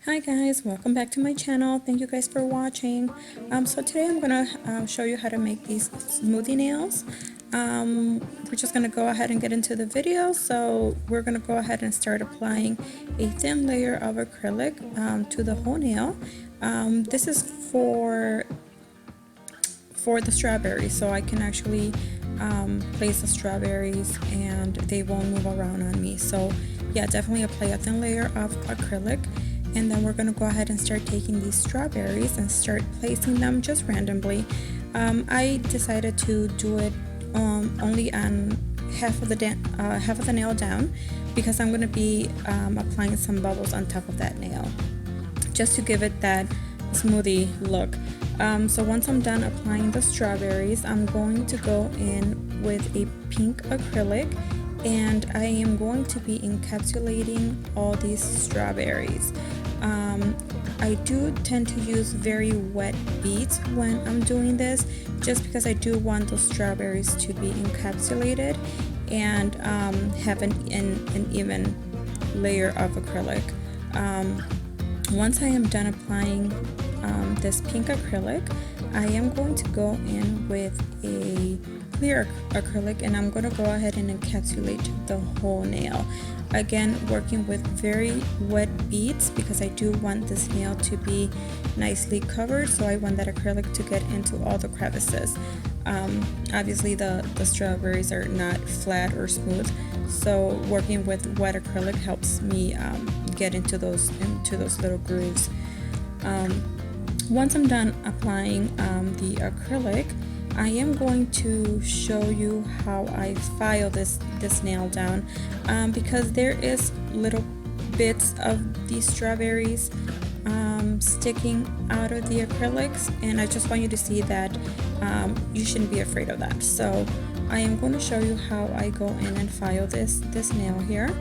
Hi guys, welcome back to my channel. Thank you guys for watching. So today I'm gonna show you how to make these smoothie nails. We're just gonna go ahead and get into the video. So we're gonna go ahead and start applying a thin layer of acrylic to the whole nail. This is for the strawberries, so I can actually place the strawberries and they won't move around on me. So yeah, definitely apply a thin layer of acrylic. And then we're going to go ahead and start taking these strawberries and start placing them just randomly. I decided to do it only on half of the nail down, because I'm going to be applying some bubbles on top of that nail, just to give it that smoothie look. So once I'm done applying the strawberries, I'm going to go in with a pink acrylic, and I am going to be encapsulating all these strawberries. I do tend to use very wet beads when I'm doing this, just because I do want those strawberries to be encapsulated and have an even layer of acrylic. Once I am done applying this pink acrylic, I am going to go in with a clear acrylic, and I'm going to go ahead and encapsulate the whole nail. Again, working with very wet beads, because I do want this nail to be nicely covered, so I want that acrylic to get into all the crevices. Obviously the strawberries are not flat or smooth, so working with wet acrylic helps me get into those little grooves. Once I'm done applying the acrylic, I am going to show you how I file this nail down, because there is little bits of these strawberries sticking out of the acrylics, and I just want you to see that you shouldn't be afraid of that. So I am going to show you how I go in and file this nail here,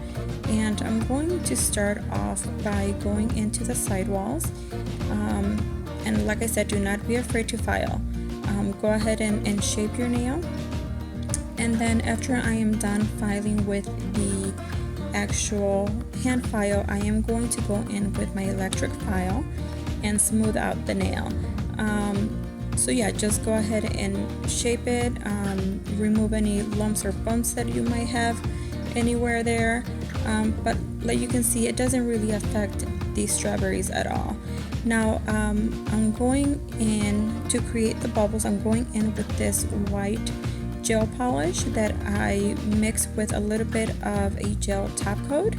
and I'm going to start off by going into the sidewalls, and like I said, do not be afraid to file. Go ahead and shape your nail, and then after I am done filing with the actual hand file, I am going to go in with my electric file and smooth out the nail. So yeah, just go ahead and shape it, remove any lumps or bumps that you might have anywhere there, but like you can see, it doesn't really affect these strawberries at all. Now I'm going in to create the bubbles. I'm going in with this white gel polish that I mixed with a little bit of a gel top coat,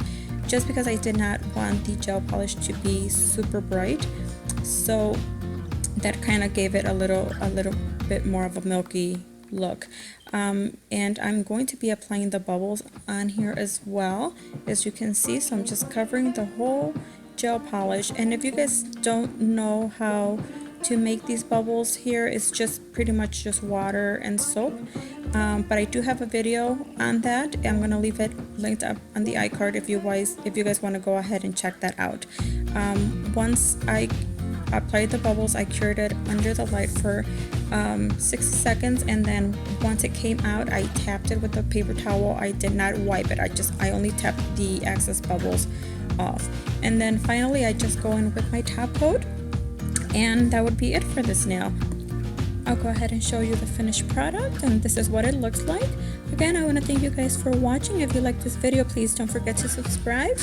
just because I did not want the gel polish to be super bright, so that kind of gave it a little bit more of a milky look. And I'm going to be applying the bubbles on here as well, as you can see. So I'm just covering the whole gel polish, and if you guys don't know how to make these bubbles here, it's just pretty much just water and soap, but I do have a video on that. I'm gonna leave it linked up on the iCard if you guys want to go ahead and check that out. Once I applied the bubbles, I cured it under the light for 60 seconds, and then once it came out, I tapped it with a paper towel. I did not wipe it. I only tapped the excess bubbles off, and then finally I just go in with my top coat, and that would be it for this nail. I'll go ahead and show you the finished product, and this is what it looks like. Again, I want to thank you guys for watching. If you like this video, please don't forget to subscribe,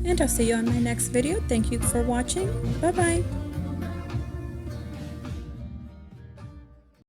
and I'll see you on my next video. Thank you for watching. Bye bye.